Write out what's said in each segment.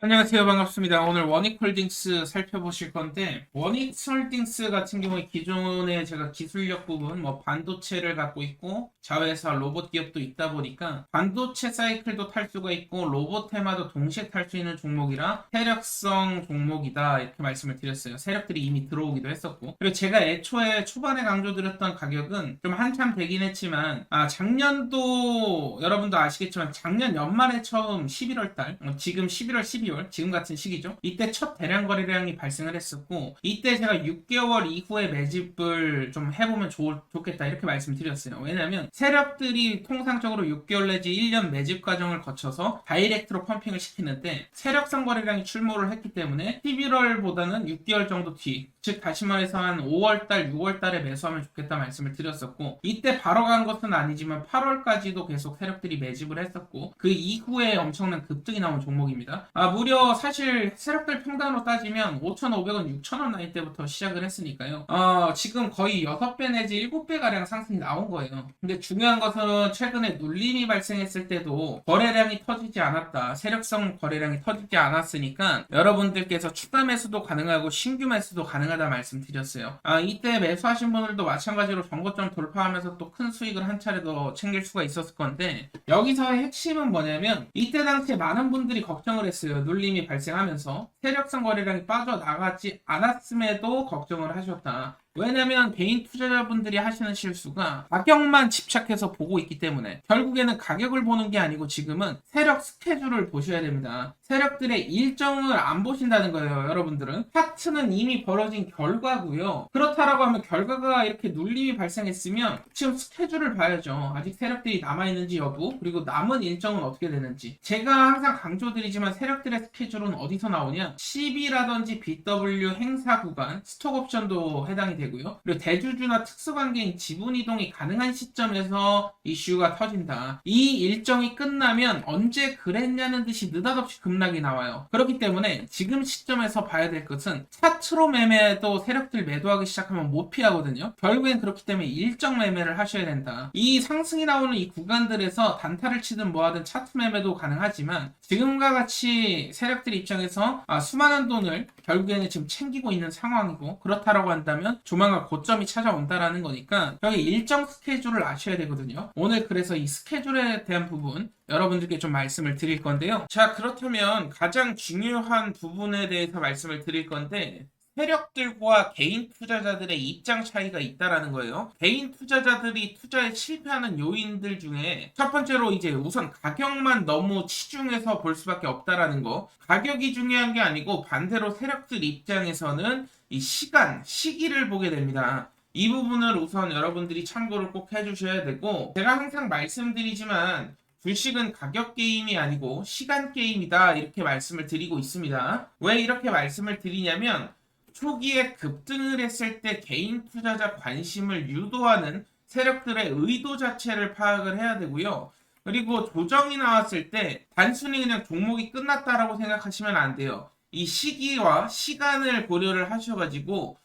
안녕하세요. 반갑습니다. 오늘 원익홀딩스 살펴보실 건데, 원익홀딩스 같은 경우에 기존에 제가 기술력 부분, 반도체를 갖고 있고, 자회사 로봇 기업도 있다 보니까, 반도체 사이클도 탈 수가 있고, 로봇 테마도 동시에 탈 수 있는 종목이라, 세력성 종목이다. 이렇게 말씀을 드렸어요. 세력들이 이미 들어오기도 했었고. 그리고 제가 애초에 초반에 강조드렸던 가격은 좀 한참 되긴 했지만, 작년도, 여러분도 아시겠지만, 작년 연말에 처음 11월 달, 지금 11월, 12월, 지금 같은 시기죠. 이때 첫 대량 거래량이 발생을 했었고, 이때 제가 6개월 이후에 매집을 좀 해보면 좋겠다 이렇게 말씀드렸어요. 왜냐하면 세력들이 통상적으로 6개월 내지 1년 매집 과정을 거쳐서 다이렉트로 펌핑을 시키는데 세력성 거래량이 출몰을 했기 때문에 11월보다는 6개월 정도 뒤, 즉 다시 말해서 한 5월달, 6월달에 매수하면 좋겠다 말씀을 드렸었고, 이때 바로 간 것은 아니지만 8월까지도 계속 세력들이 매집을 했었고, 그 이후에 엄청난 급등이 나온 종목입니다. 무려 사실 세력들 평단으로 따지면 5,500원, 6,000원 라인 때부터 시작을 했으니까요. 지금 거의 6배 내지 7배 가량 상승이 나온 거예요. 근데 중요한 것은 최근에 눌림이 발생했을 때도 거래량이 터지지 않았다. 세력성 거래량이 터지지 않았으니까 여러분들께서 추가 매수도 가능하고 신규 매수도 가능하다 말씀드렸어요. 이때 매수하신 분들도 마찬가지로 정고점 돌파하면서 또 큰 수익을 한 차례 더 챙길 수가 있었을 건데, 여기서의 핵심은 뭐냐면 이때 당시에 많은 분들이 걱정을 했어요. 눌림이 발생하면서 세력성 거래량이 빠져나가지 않았음에도 걱정을 하셨다. 왜냐면 개인 투자자분들이 하시는 실수가 가격만 집착해서 보고 있기 때문에 결국에는 가격을 보는 게 아니고 지금은 세력 스케줄을 보셔야 됩니다. 세력들의 일정을 안 보신다는 거예요. 여러분들은 차트는 이미 벌어진 결과고요. 그렇다라고 하면 결과가 이렇게 눌림이 발생했으면 지금 스케줄을 봐야죠. 아직 세력들이 남아있는지 여부, 그리고 남은 일정은 어떻게 되는지. 제가 항상 강조드리지만 세력들의 스케줄은 어디서 나오냐, CB라든지 BW 행사 구간, 스톡옵션도 해당이 되고요. 그리고 대주주나 특수관계인 지분 이동이 가능한 시점에서 이슈가 터진다. 이 일정이 끝나면 언제 그랬냐는 듯이 느닷없이 급락이 나와요. 그렇기 때문에 지금 시점에서 봐야 될 것은 차트로 매매도 세력들 매도하기 시작하면 못 피하거든요. 결국엔 그렇기 때문에 일정 매매를 하셔야 된다. 이 상승이 나오는 이 구간들에서 단타를 치든 뭐하든 차트 매매도 가능하지만 지금과 같이 세력들 입장에서 수많은 돈을 결국에는 지금 챙기고 있는 상황이고, 그렇다라고 한다면 조만간 고점이 찾아온다라는 거니까 여기 일정 스케줄을 아셔야 되거든요. 오늘 그래서 이 스케줄에 대한 부분 여러분들께 좀 말씀을 드릴 건데요. 자, 그렇다면 가장 중요한 부분에 대해서 말씀을 드릴 건데, 세력들과 개인 투자자들의 입장 차이가 있다라는 거예요. 개인 투자자들이 투자에 실패하는 요인들 중에 첫 번째로 이제 우선 가격만 너무 치중해서 볼 수밖에 없다라는 거. 가격이 중요한 게 아니고 반대로 세력들 입장에서는 이 시기를 보게 됩니다. 이 부분을 우선 여러분들이 참고를 꼭 해주셔야 되고, 제가 항상 말씀드리지만 주식은 가격 게임이 아니고 시간 게임이다 이렇게 말씀을 드리고 있습니다. 왜 이렇게 말씀을 드리냐면 초기에 급등을 했을 때 개인 투자자 관심을 유도하는 세력들의 의도 자체를 파악을 해야 되고요. 그리고 조정이 나왔을 때 단순히 그냥 종목이 끝났다라고 생각하시면 안 돼요. 이 시기와 시간을 고려를 하셔가지고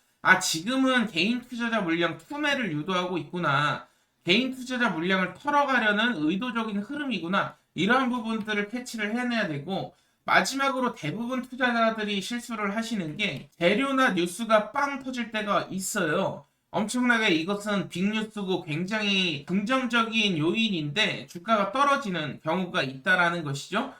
지금은 개인 투자자 물량 투매를 유도하고 있구나, 개인 투자자 물량을 털어가려는 의도적인 흐름이구나, 이러한 부분들을 캐치를 해내야 되고, 마지막으로 대부분 투자자들이 실수를 하시는 게 재료나 뉴스가 빵 터질 때가 있어요. 엄청나게 이것은 빅뉴스고 굉장히 긍정적인 요인인데 주가가 떨어지는 경우가 있다라는 것이죠.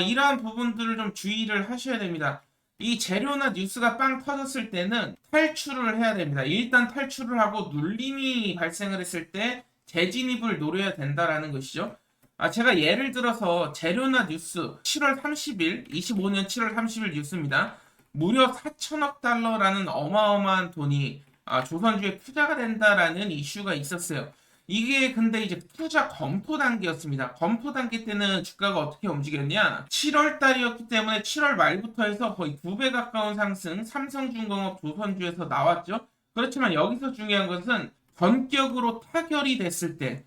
이러한 부분들을 좀 주의를 하셔야 됩니다. 이 재료나 뉴스가 빵 터졌을 때는 탈출을 해야 됩니다. 일단 탈출을 하고 눌림이 발생을 했을 때 재진입을 노려야 된다라는 것이죠. 제가 예를 들어서 재료나 뉴스 7월 30일, 25년 7월 30일 뉴스입니다. 무려 4천억 달러라는 어마어마한 돈이 조선주에 투자가 된다라는 이슈가 있었어요. 이게 근데 이제 투자 검토 단계였습니다. 검토 단계 때는 주가가 어떻게 움직였냐? 7월 달이었기 때문에 7월 말부터 해서 거의 2배 가까운 상승, 삼성중공업 조선주에서 나왔죠. 그렇지만 여기서 중요한 것은 전격으로 타결이 됐을 때,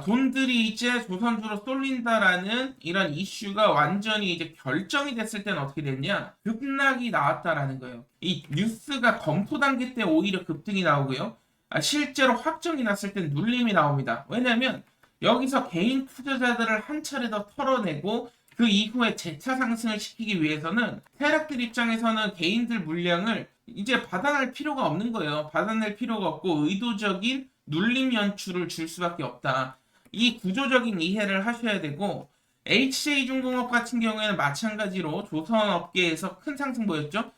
돈들이 이제 조선주로 쏠린다라는 이런 이슈가 완전히 이제 결정이 됐을 때는 어떻게 됐냐? 급락이 나왔다라는 거예요. 이 뉴스가 검토 단계 때 오히려 급등이 나오고요. 실제로 확정이 났을 땐 눌림이 나옵니다. 왜냐면 여기서 개인 투자자들을 한 차례 더 털어내고 그 이후에 재차 상승을 시키기 위해서는 세력들 입장에서는 개인들 물량을 이제 받아낼 필요가 없는 거예요. 받아낼 필요가 없고 의도적인 눌림 연출을 줄 수밖에 없다. 이 구조적인 이해를 하셔야 되고, HJ중공업 같은 경우에는 마찬가지로 조선업계에서 큰 상승 보였죠.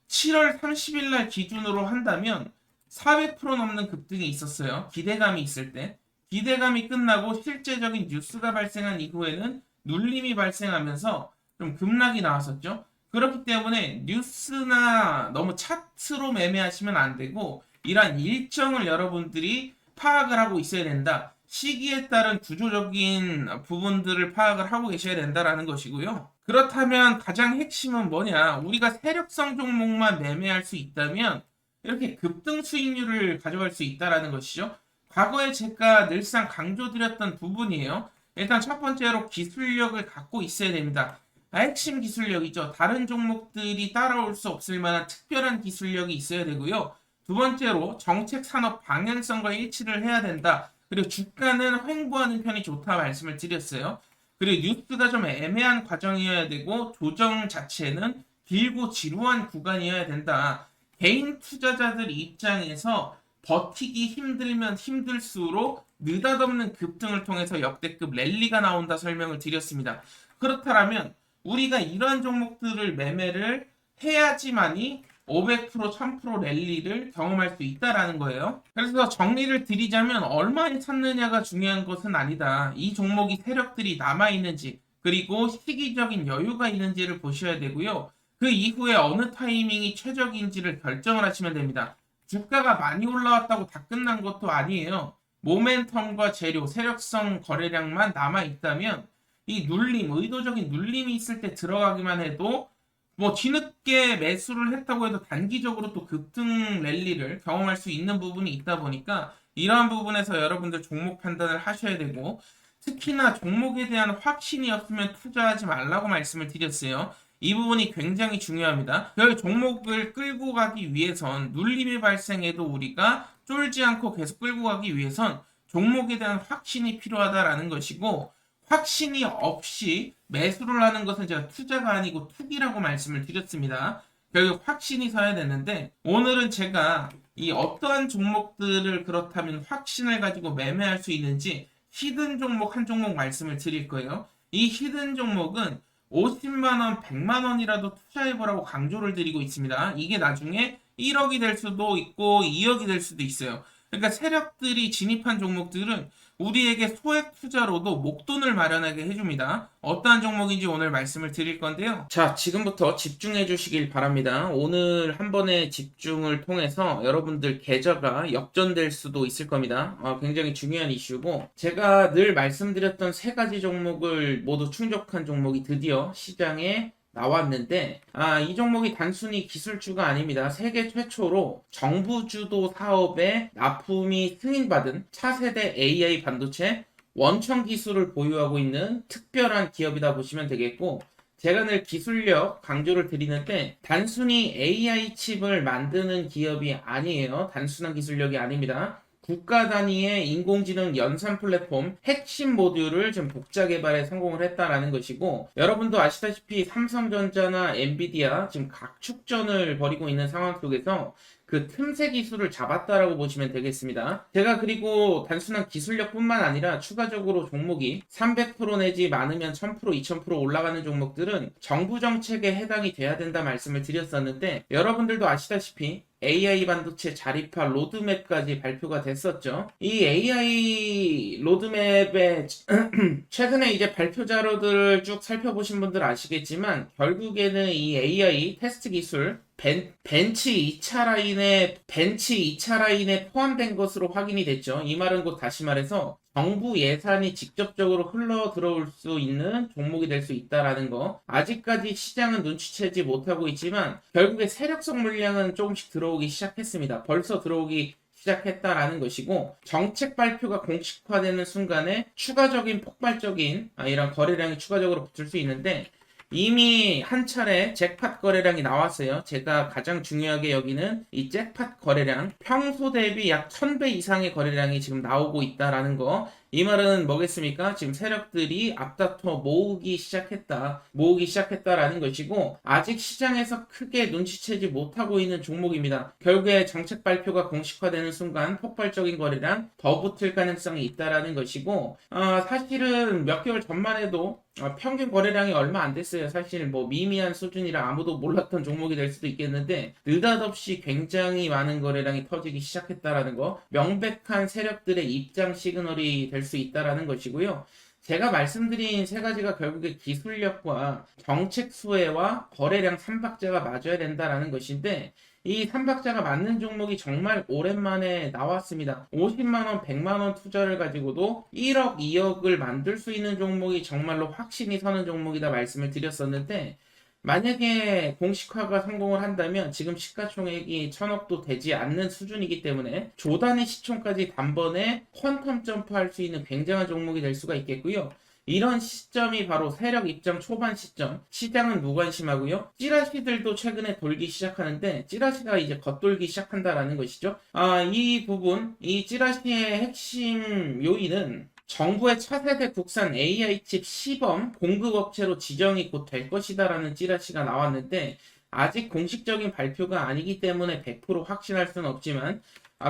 7월 30일 날 기준으로 한다면 400% 넘는 급등이 있었어요. 기대감이 있을 때. 기대감이 끝나고 실제적인 뉴스가 발생한 이후에는 눌림이 발생하면서 좀 급락이 나왔었죠. 그렇기 때문에 뉴스나 너무 차트로 매매하시면 안 되고, 이러한 일정을 여러분들이 파악을 하고 있어야 된다. 시기에 따른 구조적인 부분들을 파악을 하고 계셔야 된다라는 것이고요. 그렇다면 가장 핵심은 뭐냐? 우리가 세력성 종목만 매매할 수 있다면 이렇게 급등 수익률을 가져갈 수 있다라는 것이죠. 과거에 제가 늘상 강조드렸던 부분이에요. 일단 첫 번째로 기술력을 갖고 있어야 됩니다. 핵심 기술력이죠. 다른 종목들이 따라올 수 없을 만한 특별한 기술력이 있어야 되고요. 두 번째로 정책 산업 방향성과 일치를 해야 된다. 그리고 주가는 횡보하는 편이 좋다 말씀을 드렸어요. 그리고 뉴스가 좀 애매한 과정이어야 되고 조정 자체는 길고 지루한 구간이어야 된다. 개인 투자자들 입장에서 버티기 힘들면 힘들수록 느닷없는 급등을 통해서 역대급 랠리가 나온다 설명을 드렸습니다. 그렇다면 우리가 이러한 종목들을 매매를 해야지만이 500%, 1000% 랠리를 경험할 수 있다라는 거예요. 그래서 정리를 드리자면 얼마에 샀느냐가 중요한 것은 아니다. 이 종목이 세력들이 남아있는지, 그리고 시기적인 여유가 있는지를 보셔야 되고요. 그 이후에 어느 타이밍이 최적인지를 결정을 하시면 됩니다. 주가가 많이 올라왔다고 다 끝난 것도 아니에요. 모멘텀과 재료, 세력성 거래량만 남아있다면 이 눌림, 의도적인 눌림이 있을 때 들어가기만 해도 뭐 뒤늦게 매수를 했다고 해도 단기적으로 또 급등 랠리를 경험할 수 있는 부분이 있다 보니까 이러한 부분에서 여러분들 종목 판단을 하셔야 되고, 특히나 종목에 대한 확신이 없으면 투자하지 말라고 말씀을 드렸어요. 이 부분이 굉장히 중요합니다. 그 종목을 끌고 가기 위해선 눌림이 발생해도 우리가 쫄지 않고 계속 끌고 가기 위해선 종목에 대한 확신이 필요하다라는 것이고, 확신이 없이 매수를 하는 것은 제가 투자가 아니고 투기라고 말씀을 드렸습니다. 결국 확신이 서야 되는데, 오늘은 제가 이 어떠한 종목들을 그렇다면 확신을 가지고 매매할 수 있는지 히든 종목 한 종목 말씀을 드릴 거예요. 이 히든 종목은 50만원, 100만원이라도 투자해보라고 강조를 드리고 있습니다. 이게 나중에 1억이 될 수도 있고 2억이 될 수도 있어요. 그러니까 세력들이 진입한 종목들은 우리에게 소액 투자로도 목돈을 마련하게 해줍니다. 어떠한 종목인지 오늘 말씀을 드릴 건데요. 자, 지금부터 집중해 주시길 바랍니다. 오늘 한 번의 집중을 통해서 여러분들 계좌가 역전될 수도 있을 겁니다. 굉장히 중요한 이슈고, 제가 늘 말씀드렸던 세 가지 종목을 모두 충족한 종목이 드디어 시장에 나왔는데, 이 종목이 단순히 기술주가 아닙니다. 세계 최초로 정부 주도 사업에 납품이 승인받은 차세대 AI 반도체 원천 기술을 보유하고 있는 특별한 기업이다 보시면 되겠고, 제가 늘 기술력 강조를 드리는데 단순히 AI 칩을 만드는 기업이 아니에요. 단순한 기술력이 아닙니다. 국가 단위의 인공지능 연산 플랫폼 핵심 모듈을 지금 독자 개발에 성공을 했다라는 것이고, 여러분도 아시다시피 삼성전자나 엔비디아 지금 각축전을 벌이고 있는 상황 속에서 그 틈새 기술을 잡았다라고 보시면 되겠습니다. 제가 그리고 단순한 기술력뿐만 아니라 추가적으로 종목이 300% 내지 많으면 1000%, 2000% 올라가는 종목들은 정부 정책에 해당이 돼야 된다 말씀을 드렸었는데, 여러분들도 아시다시피 AI 반도체 자립화 로드맵까지 발표가 됐었죠. 이 AI 로드맵에 최근에 이제 발표 자료들을 쭉 살펴보신 분들 아시겠지만, 결국에는 이 AI 테스트 기술 벤치 2차 라인에 포함된 것으로 확인이 됐죠. 이 말은 곧 다시 말해서 정부 예산이 직접적으로 흘러 들어올 수 있는 종목이 될 수 있다라는 거. 아직까지 시장은 눈치채지 못하고 있지만 결국에 세력성 물량은 조금씩 들어오기 시작했습니다. 벌써 들어오기 시작했다라는 것이고, 정책 발표가 공식화되는 순간에 추가적인 폭발적인 이런 거래량이 추가적으로 붙을 수 있는데, 이미 한 차례 잭팟 거래량이 나왔어요. 제가 가장 중요하게 여기는 이 잭팟 거래량, 평소 대비 약 1000배 이상의 거래량이 지금 나오고 있다라는 거, 이 말은 뭐겠습니까? 지금 세력들이 앞다퉈 모으기 시작했다라는 것이고, 아직 시장에서 크게 눈치채지 못하고 있는 종목입니다. 결국에 정책 발표가 공식화되는 순간 폭발적인 거래량 더 붙을 가능성이 있다라는 것이고, 사실은 몇 개월 전만 해도 평균 거래량이 얼마 안 됐어요. 사실 뭐 미미한 수준이라 아무도 몰랐던 종목이 될 수도 있겠는데, 느닷없이 굉장히 많은 거래량이 터지기 시작했다라는 거, 명백한 세력들의 입장 시그널이 될 수 있다라는 것이고요. 제가 말씀드린 세 가지가 결국에 기술력과 정책 수혜와 거래량 삼박자가 맞아야 된다라는 것인데, 이 삼박자가 맞는 종목이 정말 오랜만에 나왔습니다. 50만원, 100만원 투자를 가지고도 1억, 2억을 만들 수 있는 종목이 정말로 확신이 서는 종목이다 말씀을 드렸었는데, 만약에 공식화가 성공을 한다면 지금 시가총액이 1000억도 되지 않는 수준이기 때문에 조단위 시총까지 단번에 퀀텀 점프할 수 있는 굉장한 종목이 될 수가 있겠고요. 이런 시점이 바로 세력 입장 초반 시점. 시장은 무관심하고요. 찌라시들도 최근에 돌기 시작하는데, 찌라시가 이제 겉돌기 시작한다라는 것이죠. 이 부분, 이 찌라시의 핵심 요인은 정부의 차세대 국산 AI 칩 시범 공급업체로 지정이 곧 될 것이다라는 찌라시가 나왔는데, 아직 공식적인 발표가 아니기 때문에 100% 확신할 수는 없지만,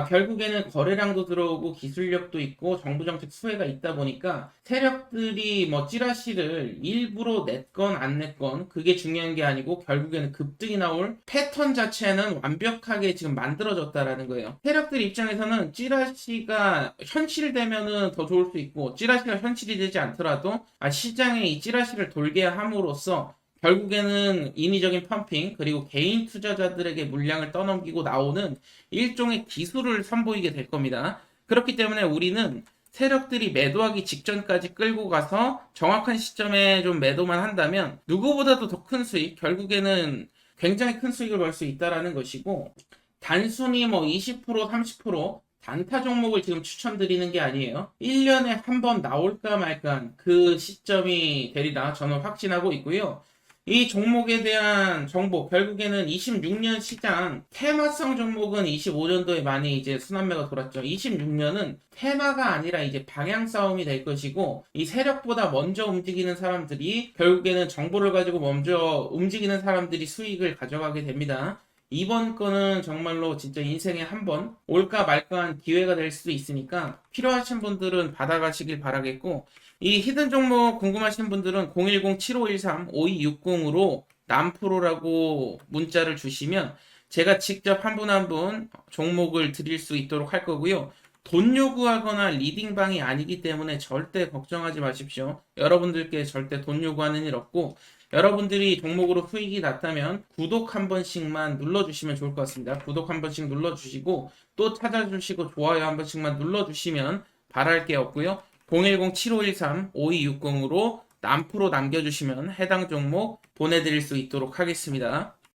결국에는 거래량도 들어오고 기술력도 있고 정부 정책 수혜가 있다 보니까 세력들이 뭐 찌라시를 일부러 냈건 안 냈건 그게 중요한 게 아니고, 결국에는 급등이 나올 패턴 자체는 완벽하게 지금 만들어졌다라는 거예요. 세력들 입장에서는 찌라시가 현실되면은 더 좋을 수 있고, 찌라시가 현실이 되지 않더라도 시장에 이 찌라시를 돌게 함으로써 결국에는 인위적인 펌핑, 그리고 개인 투자자들에게 물량을 떠넘기고 나오는 일종의 기술을 선보이게 될 겁니다. 그렇기 때문에 우리는 세력들이 매도하기 직전까지 끌고 가서 정확한 시점에 좀 매도만 한다면 누구보다도 더 큰 수익, 결국에는 굉장히 큰 수익을 벌 수 있다라는 것이고, 단순히 뭐 20%, 30% 단타 종목을 지금 추천드리는 게 아니에요. 1년에 한 번 나올까 말까 그 시점이 되리라 저는 확신하고 있고요. 이 종목에 대한 정보, 결국에는 26년 시장 테마성 종목은 25년도에 많이 이제 순환매가 돌았죠. 26년은 테마가 아니라 이제 방향 싸움이 될 것이고, 이 세력보다 먼저 움직이는 사람들이, 결국에는 정보를 가지고 먼저 움직이는 사람들이 수익을 가져가게 됩니다. 이번 거는 정말로 진짜 인생에 한 번 올까 말까한 기회가 될 수도 있으니까 필요하신 분들은 받아가시길 바라겠고, 이 히든 종목 궁금하신 분들은 010-7513-5260으로 남프로라고 문자를 주시면 제가 직접 한 분 한 분 종목을 드릴 수 있도록 할 거고요. 돈 요구하거나 리딩방이 아니기 때문에 절대 걱정하지 마십시오. 여러분들께 절대 돈 요구하는 일 없고, 여러분들이 종목으로 수익이 났다면 구독 한 번씩만 눌러주시면 좋을 것 같습니다. 구독 한 번씩 눌러주시고 또 찾아주시고 좋아요 한 번씩만 눌러주시면 바랄 게 없고요. 010-7513-5260으로 남프로 남겨주시면 해당 종목 보내드릴 수 있도록 하겠습니다.